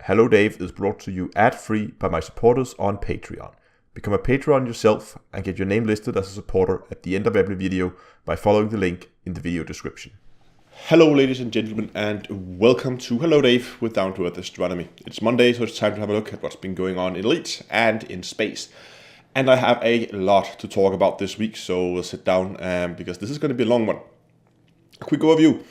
Hello Dave is brought to you ad-free by my supporters on Patreon. Become a Patreon yourself and get your name listed as a supporter at the end of every video by following the link in the video description. Hello ladies and gentlemen, and welcome to Hello Dave with Down to Earth Astronomy. It's Monday, so it's time to have a look at what's been going on in Elite and in space. And I have a lot to talk about this week, so we'll sit down because this is going to be a long one. A quick overview.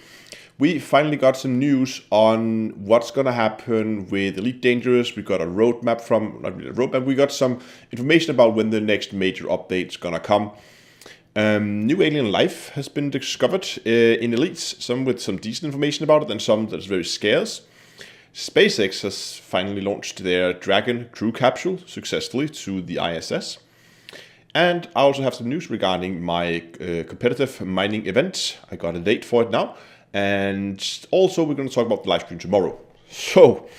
We finally got some news on what's going to happen with Elite Dangerous. We got a roadmap we got some information about when the next major update's going to come. New alien life has been discovered in Elite, some with some decent information about it and some that's very scarce. SpaceX has finally launched their Dragon crew capsule successfully to the ISS. And I also have some news regarding my competitive mining event. I got a date for it now. And also we're going to talk about the live stream tomorrow. So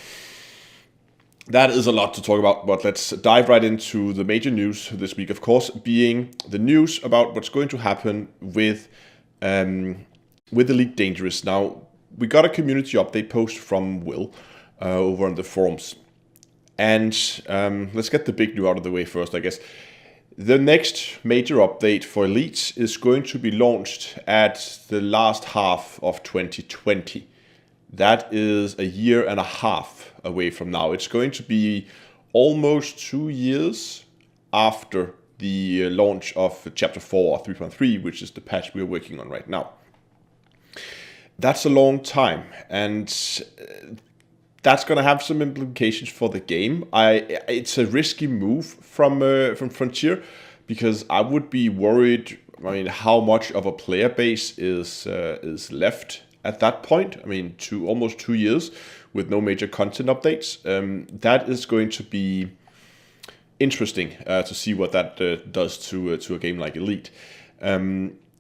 that is a lot to talk about, but let's dive right into the major news this week, of course, being the news about what's going to happen with Elite Dangerous. Now, we got a community update post from Will over on the forums. And let's get the big news out of the way first, I guess. The next major update for Elite is going to be launched at the last half of 2020. That is a year and a half away from now. It's going to be almost 2 years after the launch of Chapter 4 or 3.3, which is the patch we're working on right now. That's a long time, and that's going to have some implications for the game. It's a risky move from Frontier, because I would be worried. I mean, how much of a player base is left at that point? I mean, almost 2 years with no major content updates. That is going to be interesting to see what that does to a game like Elite.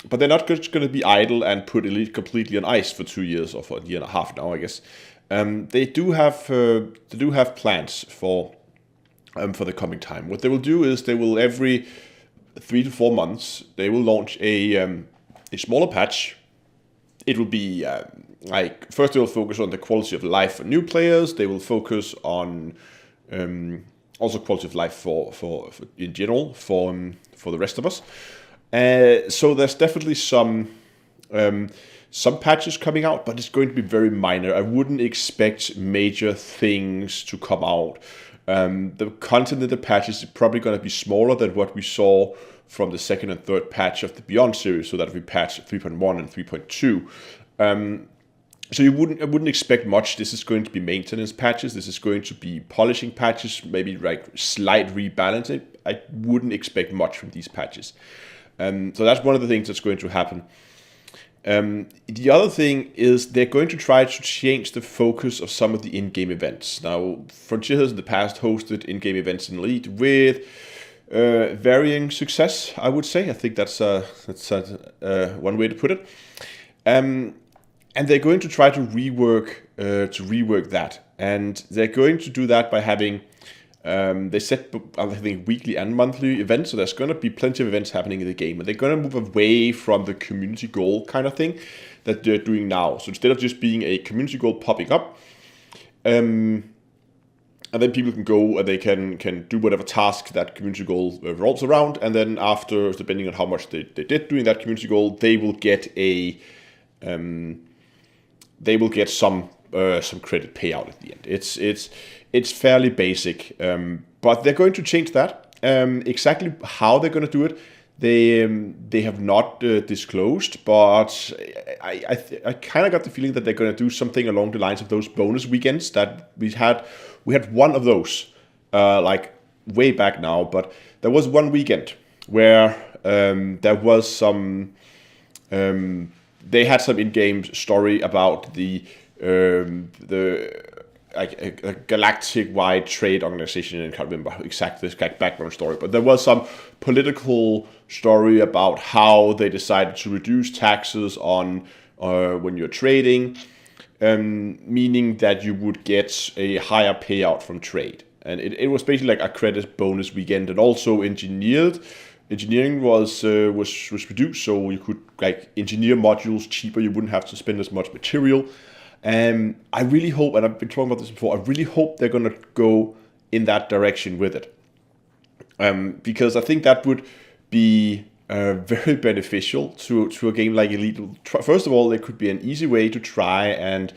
But they're not just going to be idle and put Elite completely on ice for 2 years, or for a year and a half now, I guess. They do have plans for the coming time. What they will do is they will, every 3 to 4 months, they will launch a smaller patch. It will be first they will focus on the quality of life for new players. They will focus on also quality of life for in general for the rest of us. So there's definitely some patches coming out, but it's going to be very minor. I wouldn't expect major things to come out. The content of the patches is probably going to be smaller than what we saw from the second and third patch of the Beyond series, so that we patch 3.1 and 3.2. So I wouldn't expect much. This is going to be maintenance patches. This is going to be polishing patches, maybe like slight rebalancing. I wouldn't expect much from these patches. So that's one of the things that's going to happen. The other thing is they're going to try to change the focus of some of the in-game events. Now, Frontier has in the past hosted in-game events in Elite with varying success, I would say. I think that's one way to put it. And they're going to try to rework that. And they're going to do that by having they set, I think, weekly and monthly events, so there's going to be plenty of events happening in the game, and they're going to move away from the community goal kind of thing that they're doing now. So instead of just being a community goal popping up, and then people can go and they can do whatever task that community goal revolves around, and then after, depending on how much they did doing that community goal, they will get some credit payout at the end. It's fairly basic, but they're going to change that. Exactly how they're going to do it, they have not disclosed, but I kind of got the feeling that they're going to do something along the lines of those bonus weekends that we had. We had one of those like way back now, but there was one weekend where there was some. They had some in-game story about the a galactic-wide trade organization, and I can't remember exactly the background story, but there was some political story about how they decided to reduce taxes on when you're trading, meaning that you would get a higher payout from trade. And it was basically like a credit bonus weekend, and also engineered Engineering was reduced, so you could like engineer modules cheaper. You wouldn't have to spend as much material. I really hope, and I've been talking about this before, I really hope they're gonna go in that direction with it, because I think that would be very beneficial to a game like Elite. First of all, there could be an easy way to try and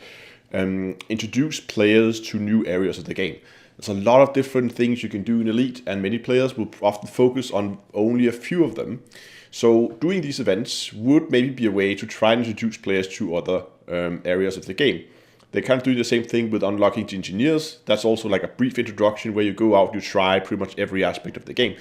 introduce players to new areas of the game. There's a lot of different things you can do in Elite, and many players will often focus on only a few of them. So doing these events would maybe be a way to try and introduce players to other areas of the game. They kind of do the same thing with unlocking the engineers. That's also like a brief introduction where you go out, you try pretty much every aspect of the game.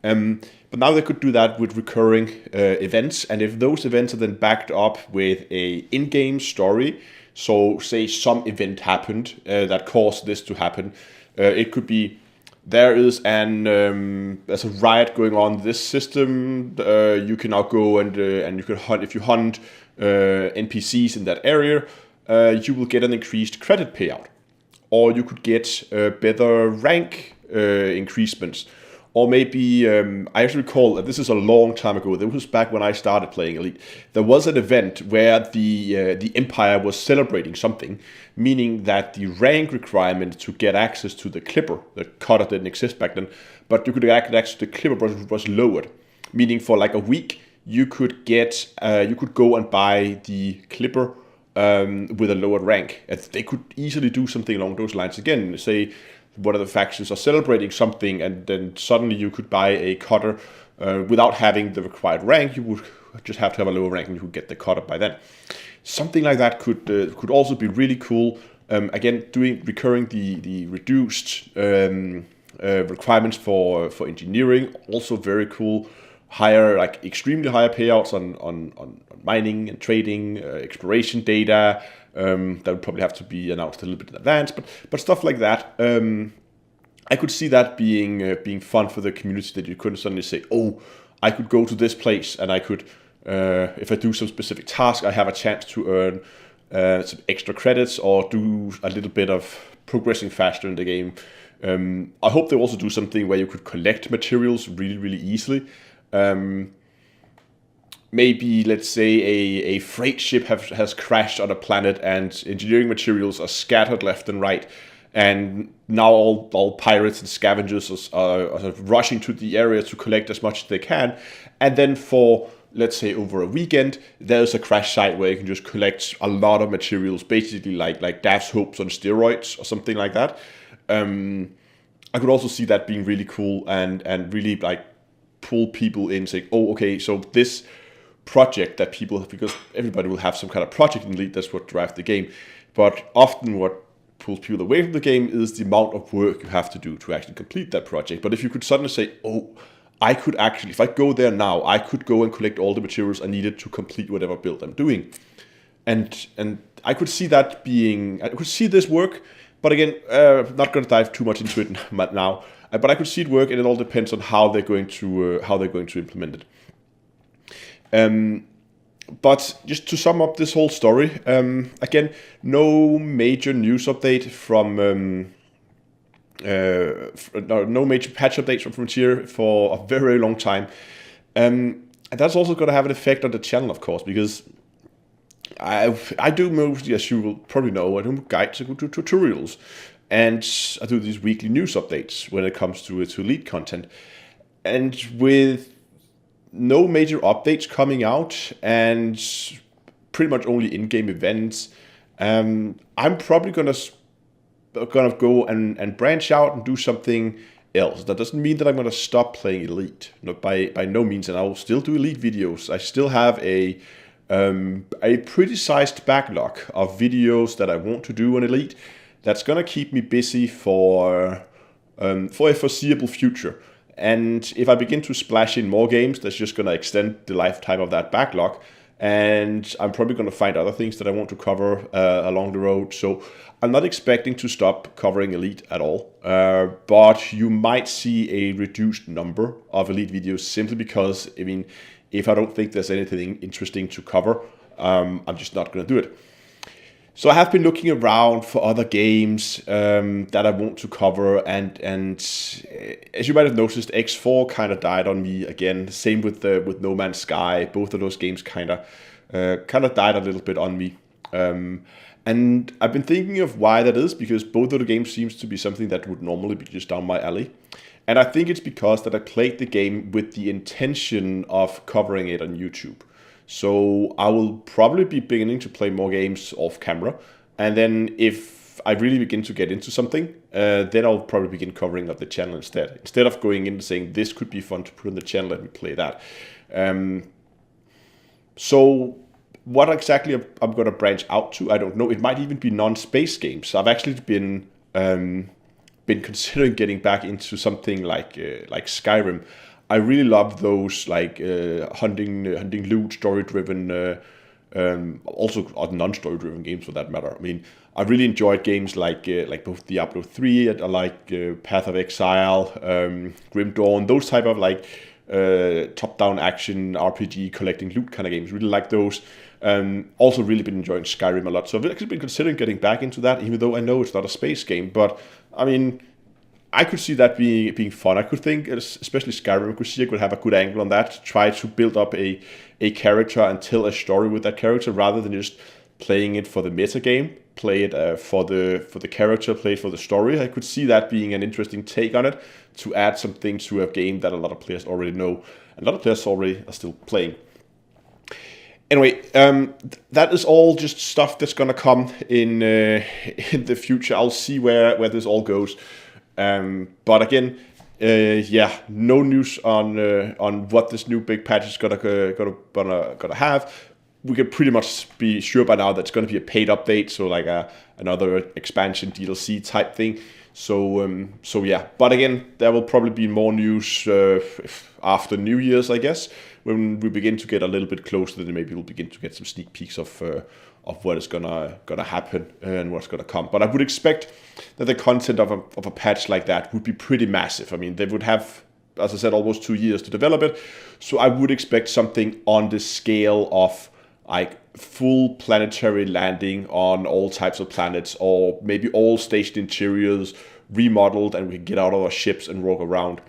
But now they could do that with recurring events, and if those events are then backed up with a in-game story, so say some event happened that caused this to happen. It could be there's a riot going on in this system. You can now go and you can hunt. If you hunt NPCs in that area, you will get an increased credit payout, or you could get better rank increasements. Or maybe, I actually recall, this is a long time ago, this was back when I started playing Elite, there was an event where the Empire was celebrating something, meaning that the rank requirement to get access to the Clipper, the cutter didn't exist back then, but you could get access to the Clipper was lowered, meaning for like a week, you could go and buy the Clipper with a lowered rank. They could easily do something along those lines again, say, one of the factions are celebrating something, and then suddenly you could buy a cutter without having the required rank. You would just have to have a lower rank, and you could get the cutter by then. Something like that could also be really cool. Again, recurring the reduced requirements for engineering, also very cool. Higher, like extremely higher payouts on mining and trading, exploration data. That would probably have to be announced a little bit in advance, but stuff like that. I could see that being fun for the community, that you couldn't suddenly say, oh, I could go to this place and I could, if I do some specific task, I have a chance to earn some extra credits or do a little bit of progressing faster in the game. I hope they also do something where you could collect materials really, really easily. Maybe, let's say, a freight ship has crashed on a planet and engineering materials are scattered left and right. And now all pirates and scavengers are rushing to the area to collect as much as they can. And then for, let's say, over a weekend, there's a crash site where you can just collect a lot of materials, basically like Daph's Hopes on steroids or something like that. I could also see that being really cool and really like pull people in, saying, oh, okay, so this project that people have, because everybody will have some kind of project in Elite, that's what drives the game, but often what pulls people away from the game is the amount of work you have to do to actually complete that project. But if you could suddenly say, oh, I could actually, if I go there now, I could go and collect all the materials I needed to complete whatever build I'm doing, and I could see that being, I could see this work. But again, I'm not going to dive too much into it now, but I could see it work, and it all depends on how they're going to implement it. But just to sum up this whole story, again, no major news update from, no major patch updates from Frontier for a very long time. And that's also going to have an effect on the channel, of course, because I do mostly, as you will probably know, I do guides, I do tutorials, and I do these weekly news updates when it comes to Elite content. And with no major updates coming out and pretty much only in-game events, I'm probably gonna go and branch out and do something else. That doesn't mean that I'm gonna stop playing Elite. No, by no means, and I'll still do Elite videos. I still have a pretty sized backlog of videos that I want to do on Elite. That's gonna keep me busy for a foreseeable future. And if I begin to splash in more games, that's just going to extend the lifetime of that backlog. And I'm probably going to find other things that I want to cover along the road. So I'm not expecting to stop covering Elite at all. But you might see a reduced number of Elite videos simply because, I mean, if I don't think there's anything interesting to cover, I'm just not going to do it. So I have been looking around for other games that I want to cover, and as you might have noticed, X4 kind of died on me again. Same with No Man's Sky. Both of those games kind of died a little bit on me. And I've been thinking of why that is, because both of the games seems to be something that would normally be just down my alley. And I think it's because that I played the game with the intention of covering it on YouTube. So I will probably be beginning to play more games off camera. And then if I really begin to get into something, then I'll probably begin covering up the channel instead. Instead of going in and saying, this could be fun to put on the channel, let me play that. So what exactly I'm going to branch out to, I don't know. It might even be non-space games. I've actually been considering getting back into something like Skyrim. I really love those like hunting loot, story-driven, also non-story driven games for that matter. I mean, I really enjoyed games like both Diablo 3, I like Path of Exile, Grim Dawn, those type of like top-down action RPG collecting loot kind of games. Really like those. Also really been enjoying Skyrim a lot. So I've actually been considering getting back into that, even though I know it's not a space game. But I mean, I could see that being fun. I could think, especially Skyrim, I could see I could have a good angle on that, try to build up a character and tell a story with that character, rather than just playing it for the meta game, play it for the character, play it for the story. I could see that being an interesting take on it, to add something to a game that a lot of players already know, and a lot of players already are still playing. Anyway, that is all just stuff that's gonna come in the future. I'll see where this all goes. But again, no news on what this new big patch is gonna have. We can pretty much be sure by now that it's gonna be a paid update, so like another expansion DLC type thing. So yeah. But again, there will probably be more news after New Year's, I guess, when we begin to get a little bit closer. Then maybe we'll begin to get some sneak peeks of what is gonna happen and what's gonna come. But I would expect that the content of a patch like that would be pretty massive. I mean, they would have, as I said, almost 2 years to develop it. So I would expect something on the scale of like full planetary landing on all types of planets, or maybe all station interiors remodeled, and we can get out of our ships and walk around.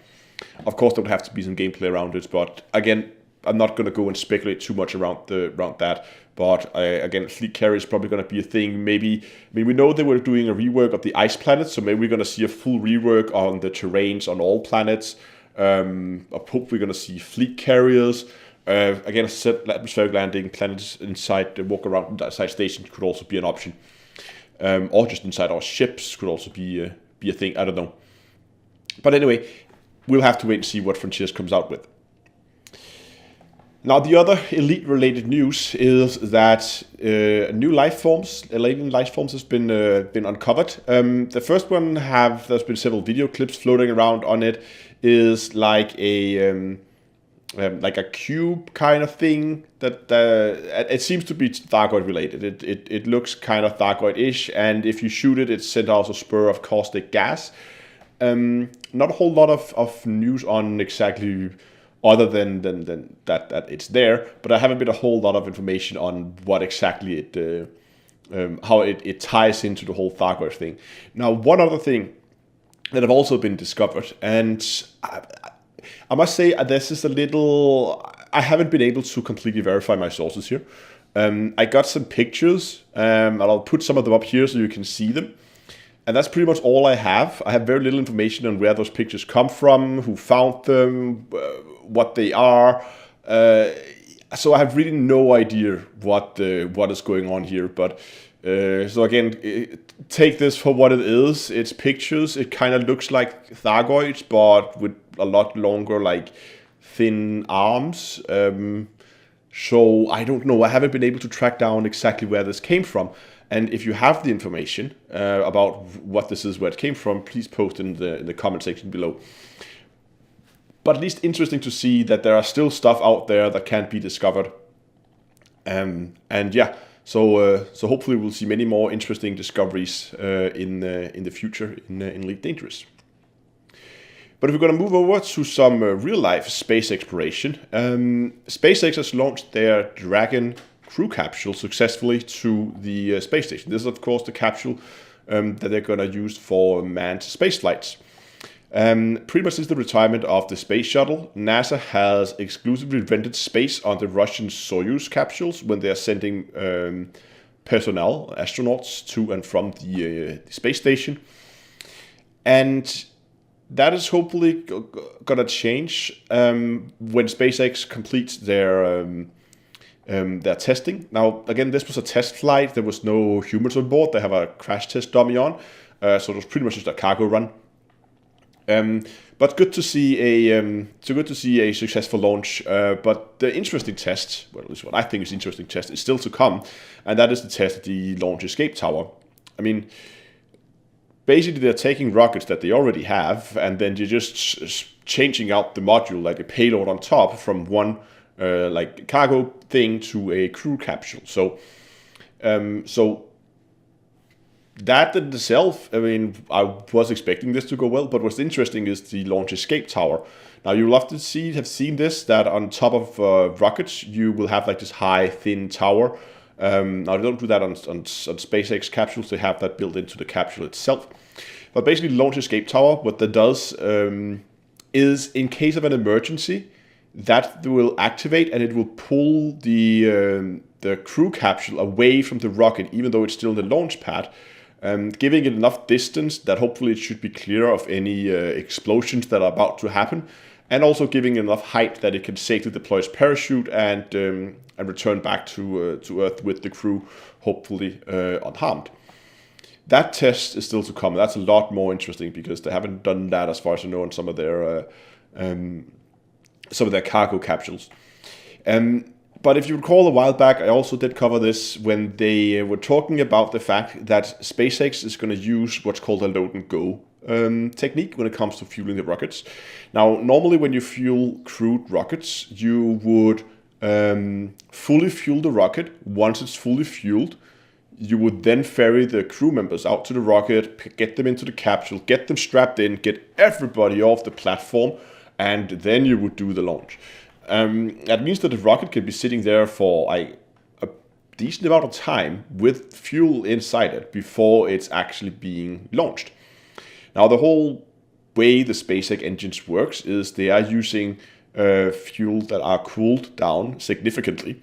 Of course, there would have to be some gameplay around it, but again, I'm not going to go and speculate too much around that. But again, fleet carrier is probably going to be a thing. Maybe, I mean, we know they were doing a rework of the ice planets, so maybe we're going to see a full rework on the terrains on all planets. I hope we're going to see fleet carriers. Again, as I said, atmospheric landing, planets inside, walk around inside stations could also be an option. Or just inside our ships could also be a thing. I don't know. But anyway, we'll have to wait and see what Frontiers comes out with. Now, the other Elite-related news is that alien life forms has been uncovered. The first one there's been several video clips floating around on it. Is like a cube kind of thing that it seems to be Thargoid related. It looks kind of Thargoid-ish, and if you shoot it, it sends out a spur of caustic gas. Not a whole lot of news on exactly, other than that it's there, but I haven't been a whole lot of information on what exactly how it ties into the whole Thargoid thing. Now, one other thing that have also been discovered, and I must say this is a little, I haven't been able to completely verify my sources here. I got some pictures, and I'll put some of them up here so you can see them. And that's pretty much all I have. I have very little information on where those pictures come from, who found them, what they are. So I have really no idea what is going on here. But so again, take this for what it is. It's pictures. It kind of looks like Thargoids, but with a lot longer, like thin arms. So I don't know. I haven't been able to track down exactly where this came from. And if you have the information about what this is, where it came from, please post in the comment section below. But at least interesting to see that there are still stuff out there that can't be discovered. And yeah, so hopefully we'll see many more interesting discoveries in the future in Elite Dangerous. But if we're going to move over to some real-life space exploration, SpaceX has launched their Dragon crew capsule successfully to the space station. This is, of course, the capsule that they're going to use for manned space flights. Pretty much since the retirement of the space shuttle, NASA has exclusively rented space on the Russian Soyuz capsules when they are sending personnel, astronauts, to and from the space station. And that is hopefully going to change when SpaceX completes their testing. Now, again, this was a test flight. There was no humans on board. They have a crash test dummy on, so it was pretty much just a cargo run. But good to see a successful launch. But the interesting test, well, at least what I think is the interesting test, is still to come, and that is the test at the launch escape tower. I mean, basically they're taking rockets that they already have, and then you're just changing out the module, like a payload on top, from one like cargo thing to a crew capsule. So that in itself, I mean, I was expecting this to go well, but what's interesting is the launch escape tower. Now you'll have seen this, that on top of rockets, you will have like this high, thin tower. Now they don't do that on SpaceX capsules. They have that built into the capsule itself. But basically, the launch escape tower, what that does is, in case of an emergency, that will activate and it will pull the crew capsule away from the rocket, even though it's still in the launch pad, giving it enough distance that hopefully it should be clear of any explosions that are about to happen, and also giving enough height that it can safely deploy its parachute and return back to Earth with the crew, hopefully unharmed. That test is still to come. That's a lot more interesting because they haven't done that, as far as I know, on some of their cargo capsules. But if you recall a while back, I also did cover this when they were talking about the fact that SpaceX is going to use what's called a load and go technique when it comes to fueling the rockets. Now, normally when you fuel crewed rockets, you would fully fuel the rocket. Once it's fully fueled, you would then ferry the crew members out to the rocket, get them into the capsule, get them strapped in, get everybody off the platform, and then you would do the launch. That means that the rocket can be sitting there for a decent amount of time with fuel inside it before it's actually being launched. Now, the whole way the SpaceX engines works is they are using fuel that are cooled down significantly.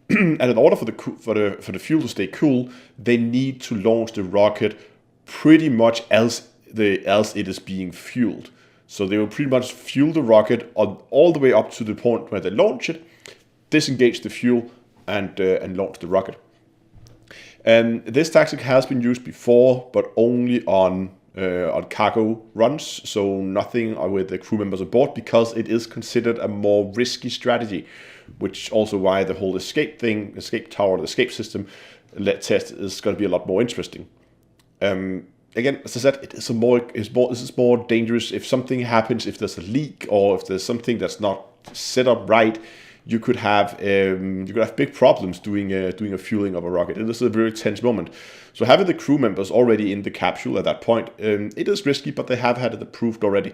And in order for the fuel to stay cool, they need to launch the rocket pretty much else it is being fueled. So they will pretty much fuel the rocket all the way up to the point where they launch it, disengage the fuel, and launch the rocket. And this tactic has been used before, but only on cargo runs, so nothing with the crew members aboard, because it is considered a more risky strategy, which also why the whole escape tower, the escape system test is going to be a lot more interesting. Again, as I said, this is more dangerous. If something happens, if there's a leak or if there's something that's not set up right, you could have big problems doing a fueling of a rocket. It is a very tense moment. So having the crew members already in the capsule at that point, it is risky, but they have had it approved already.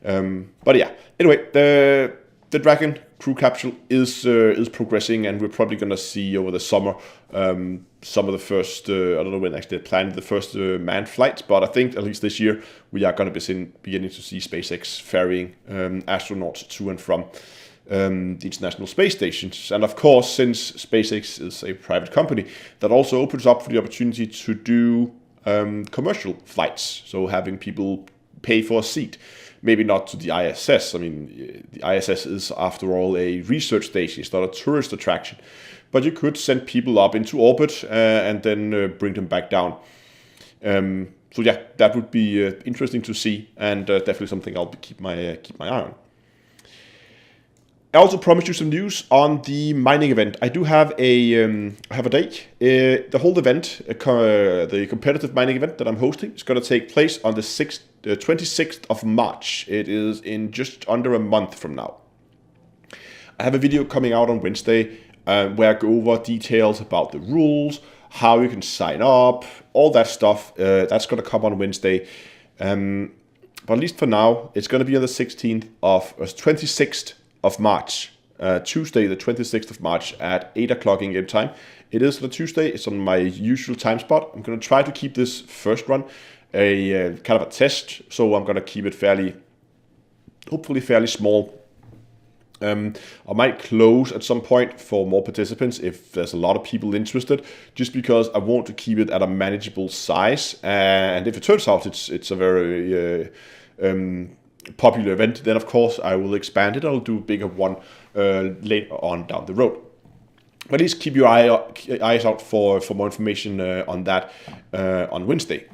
But yeah, anyway, the Dragon crew capsule is progressing, and we're probably going to see over the summer some of the first, I don't know when actually they planned the first manned flights, but I think at least this year we are going to be beginning to see SpaceX ferrying astronauts to and from the International Space Stations. And of course, since SpaceX is a private company, that also opens up for the opportunity to do commercial flights, so having people pay for a seat. Maybe not to the ISS. I mean, the ISS is, after all, a research station. It's not a tourist attraction. But you could send people up into orbit and then bring them back down. So yeah, that would be interesting to see, and definitely something I'll keep my eye on. I also promised you some news on the mining event. I do have a date. The whole event, the competitive mining event that I'm hosting, is going to take place on the 26th of March. It is in just under a month from now. I have a video coming out on Wednesday where I go over details about the rules, how you can sign up, all that stuff. That's going to come on Wednesday. But at least for now, it's going to be on the 26th of March. Tuesday, the 26th of March at 8 o'clock in game time. It is on a Tuesday. It's on my usual time spot. I'm going to try to keep this first run a kind of a test, so I'm going to keep it hopefully fairly small. I might close at some point for more participants if there's a lot of people interested, just because I want to keep it at a manageable size. And if it turns out it's a very popular event, then of course I will expand it. I'll do a bigger one later on down the road. But at least keep your eyes out for more information on that on Wednesday.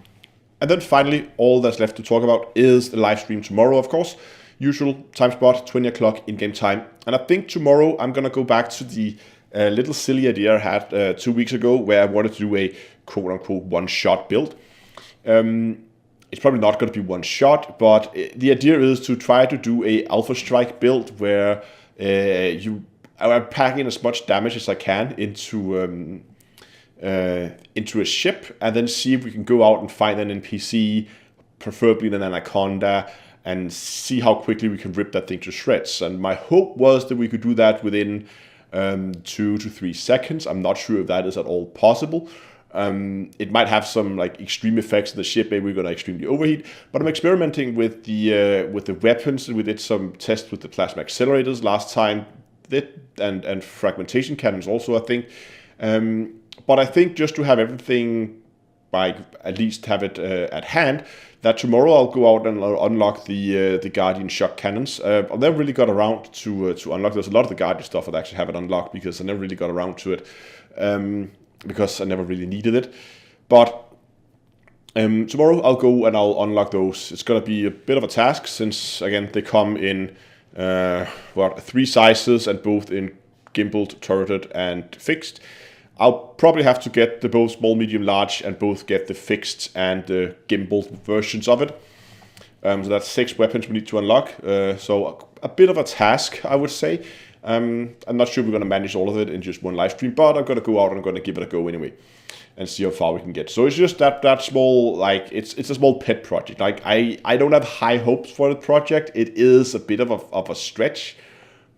And then finally, all that's left to talk about is the live stream tomorrow, of course. Usual time spot, 20 o'clock in-game time. And I think tomorrow I'm going to go back to the little silly idea I had 2 weeks ago, where I wanted to do a quote-unquote one-shot build. It's probably not going to be one shot, but the idea is to try to do a Alpha Strike build where I'm packing as much damage as I can into a ship, and then see if we can go out and find an NPC, preferably an Anaconda, and see how quickly we can rip that thing to shreds. And my hope was that we could do that within 2 to 3 seconds. I'm not sure if that is at all possible. It might have some like extreme effects of the ship. Maybe we're going to extremely overheat. But I'm experimenting with the weapons, and we did some tests with the plasma accelerators last time. And fragmentation cannons also, I think. But I think just to have everything, like at least have it at hand, that tomorrow I'll go out and unlock the Guardian shock cannons. I've never really got around to unlock. There's a lot of the Guardian stuff I actually haven't unlocked because I never really got around to it, because I never really needed it. But tomorrow I'll go and I'll unlock those. It's going to be a bit of a task since, again, they come in 3 sizes, and both in gimbaled, turreted, and fixed. I'll probably have to get the both small, medium, large, and both get the fixed and the gimbaled versions of it. So that's 6 weapons we need to unlock. So a bit of a task, I would say. I'm not sure we're going to manage all of it in just one live stream, but I'm going to go out and I'm going to give it a go anyway and see how far we can get. So it's just that small, like, it's a small pet project. Like, I don't have high hopes for the project. It is a bit of a stretch,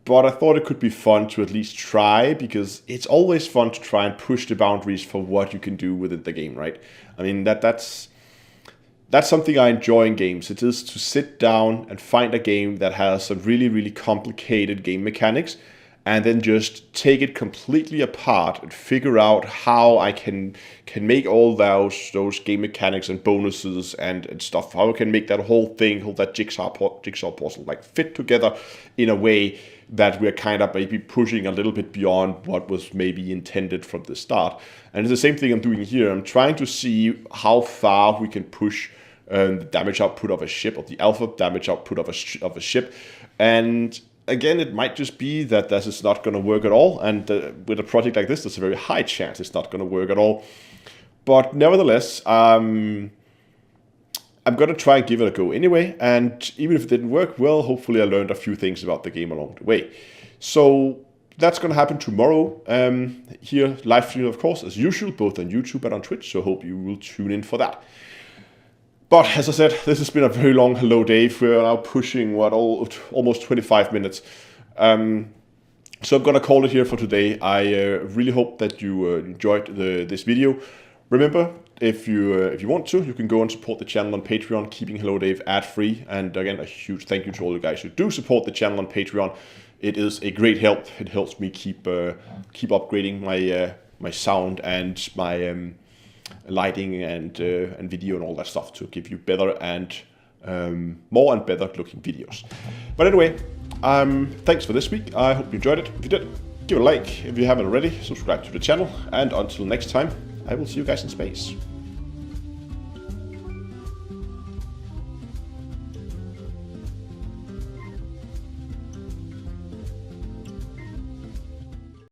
but I thought it could be fun to at least try, because it's always fun to try and push the boundaries for what you can do within the game, right? I mean, that's something I enjoy in games. It is to sit down and find a game that has some really, really complicated game mechanics, and then just take it completely apart and figure out how I can make all those game mechanics and bonuses and stuff, how I can make that whole thing, that jigsaw puzzle, like, fit together in a way that we're kind of maybe pushing a little bit beyond what was maybe intended from the start. And it's the same thing I'm doing here. I'm trying to see how far we can push the damage output of a ship, or the alpha damage output of a ship. And again, it might just be that this is not going to work at all. And with a project like this, there's a very high chance it's not going to work at all. But nevertheless, I'm going to try and give it a go anyway. And even if it didn't work, well, hopefully I learned a few things about the game along the way. So that's going to happen tomorrow. Here, live stream, of course, as usual, both on YouTube and on Twitch. So hope you will tune in for that. But as I said, this has been a very long Hello Dave. We're now pushing, almost 25 minutes. So I'm going to call it here for today. I really hope that you enjoyed this video. Remember, if you want to, you can go and support the channel on Patreon, keeping Hello Dave ad-free. And again, a huge thank you to all you guys who do support the channel on Patreon. It is a great help. It helps me keep upgrading my sound and my lighting and video and all that stuff to give you better and more and better looking videos. But anyway, thanks for this week. I hope you enjoyed it. If you did, give it a like. If you haven't already, subscribe to the channel. And until next time, I will see you guys in space.